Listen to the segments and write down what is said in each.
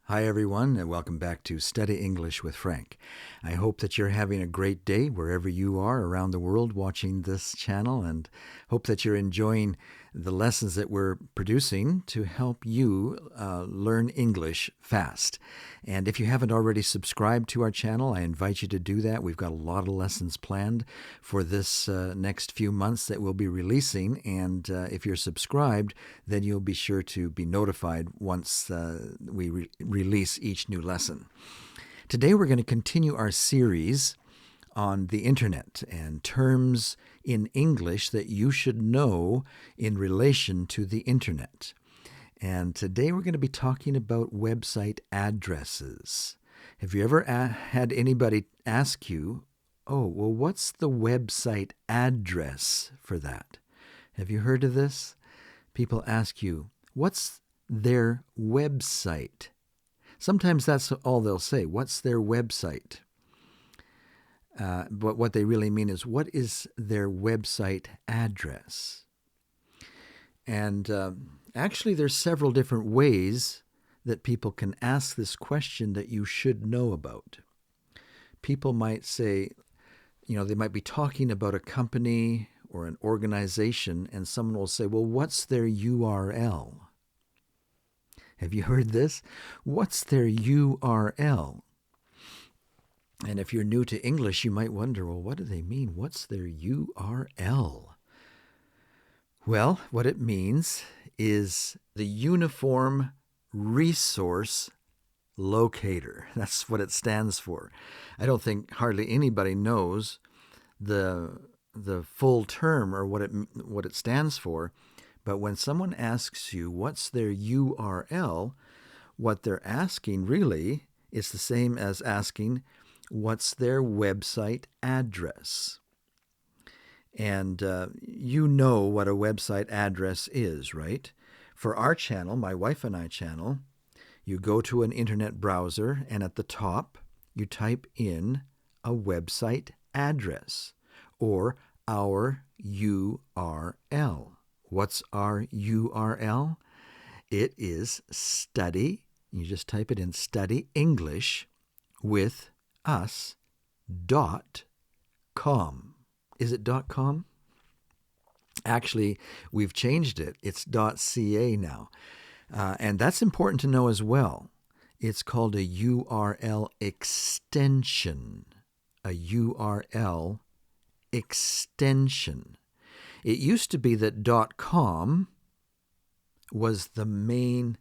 Hi, everyone, and welcome back to Study English with Frank. I hope that you're having a great day wherever you are around the world watching this channel, and hope that you're enjoying the lessons that we're producing to help you learn English fast. And if you haven't already subscribed to our channel, I invite you to do that. We've got a lot of lessons planned for this next few months that we'll be releasing. And if you're subscribed, then you'll be sure to be notified once we release each new lesson. Today we're going to continue our series on the internet and terms in English that you should know in relation to the internet. And today we're going to be talking about website addresses. Have you ever had anybody ask you, well, what's the website address for that? Have you heard of this? People ask you, what's their website? Sometimes that's all they'll say. What's their website? But what they really mean is, what is their website address? And actually, there's several different ways that people can ask this question that you should know about. People might say, they might be talking about a company or an organization, and someone will say, well, what's their URL? Have you heard this? What's their URL? And if you're new to English, you might wonder, well, what do they mean? What's their URL? Well, what it means is the Uniform Resource Locator. That's what it stands for. I don't think hardly anybody knows the full term or what it stands for. But when someone asks you what's their URL, what they're asking really is the same as asking what's their website address. And you know what a website address is, right? For our channel, my wife and I channel, you go to an internet browser and at the top you type in a website address or our URL. What's our URL? It is study. You just type it in, study English with us.com. Is it .com? Actually, we've changed it. It's .ca now. And that's important to know as well. It's called a URL extension. A URL extension. It used to be that .com was the main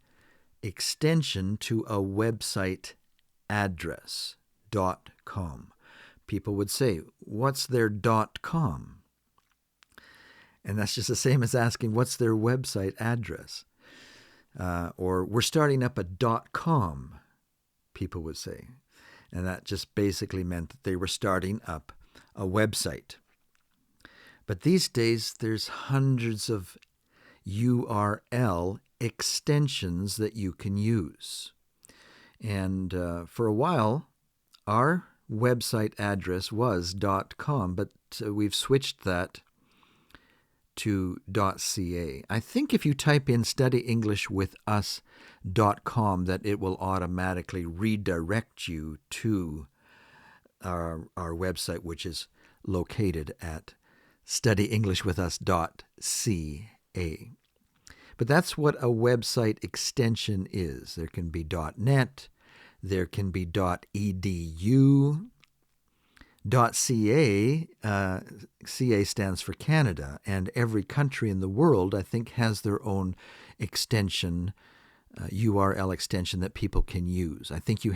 extension to a website address, .com. People would say, what's their .com? And that's just the same as asking, what's their website address? Or we're starting up a .com, people would say. And that just basically meant that they were starting up a website. But these days, there's hundreds of URL extensions that you can use. And for a while, our website address was .com, but we've switched that to .ca. I think if you type in studyenglishwithus.com, that it will automatically redirect you to our website, which is located at studyenglishwithus.ca. But that's what a website extension is. There can be .net, there can be .edu. .ca, CA stands for Canada, and every country in the world, I think, has their own extension, URL extension that people can use. I think your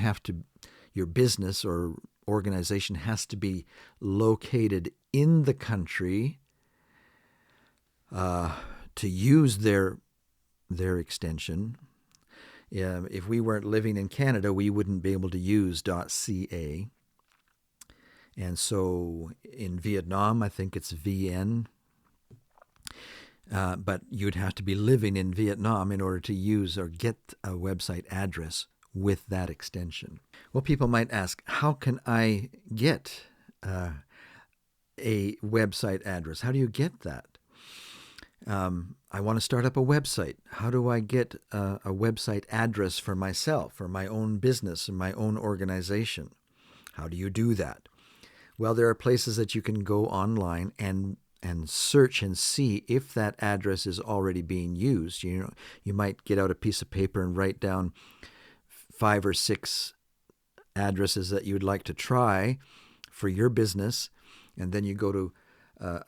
business or organization has to be located in the country to use their extension. If we weren't living in Canada, we wouldn't be able to use .ca. And so in Vietnam, I think it's VN. But you'd have to be living in Vietnam in order to use or get a website address with that extension. Well, people might ask, how can I get a website address? How do you get that? I want to start up a website. How do I get a website address for myself or my own business and my own organization? How do you do that? Well, there are places that you can go online and search and see if that address is already being used. You might get out a piece of paper and write down 5 or 6 addresses that you'd like to try for your business, and then you go to a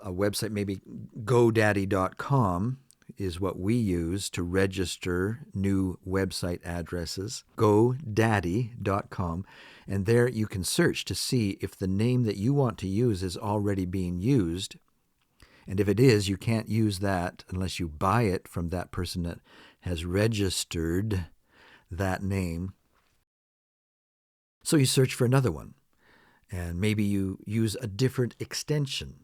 website, maybe GoDaddy.com is what we use to register new website addresses, GoDaddy.com, and there you can search to see if the name that you want to use is already being used. And if it is, you can't use that unless you buy it from that person that has registered that name. So you search for another one, and maybe you use a different extension,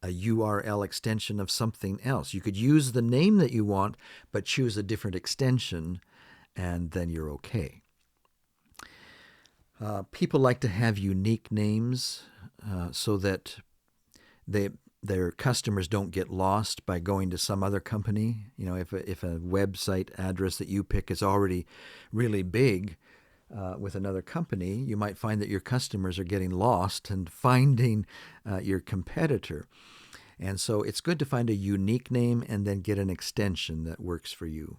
a URL extension of something else. You could use the name that you want, but choose a different extension, and then you're okay. People like to have unique names so that their customers don't get lost by going to some other company. If a website address that you pick is already really big with another company, you might find that your customers are getting lost and finding your competitor. And so it's good to find a unique name and then get an extension that works for you.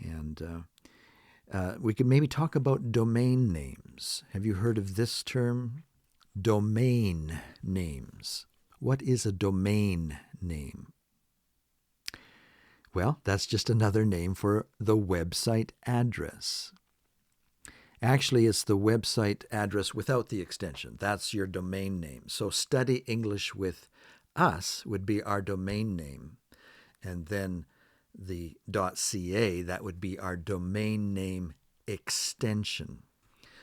And we could maybe talk about domain names. Have you heard of this term? Domain names. What is a domain name? Well, that's just another name for the website address. Actually, it's the website address without the extension. That's your domain name. So Study English with Us would be our domain name. And then the .ca, that would be our domain name extension.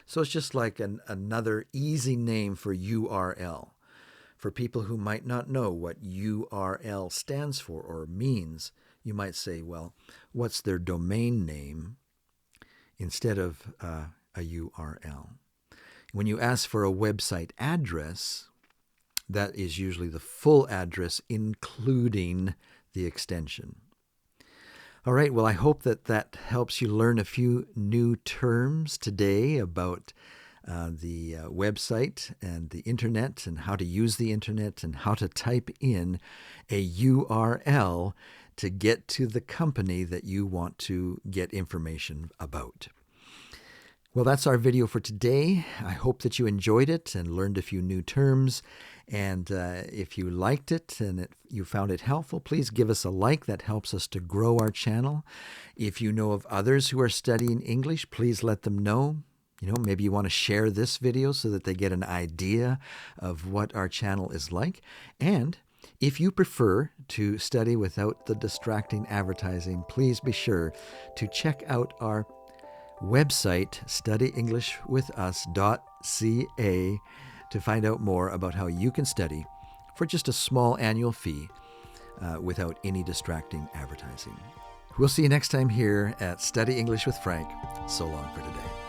So it's just like another easy name for URL. For people who might not know what URL stands for or means, you might say, well, what's their domain name instead of a URL? When you ask for a website address, that is usually the full address, including the extension. All right, well, I hope that helps you learn a few new terms today about the website and the internet and how to use the internet and how to type in a URL to get to the company that you want to get information about. Well, that's our video for today. I hope that you enjoyed it and learned a few new terms. And if you liked it and you found it helpful, please give us a like. That helps us to grow our channel. If you know of others who are studying English, please let them know. Maybe you want to share this video so that they get an idea of what our channel is like. And if you prefer to study without the distracting advertising, please be sure to check out our website, studyenglishwithus.ca, to find out more about how you can study for just a small annual fee without any distracting advertising. We'll see you next time here at Study English with Frank. So long for today.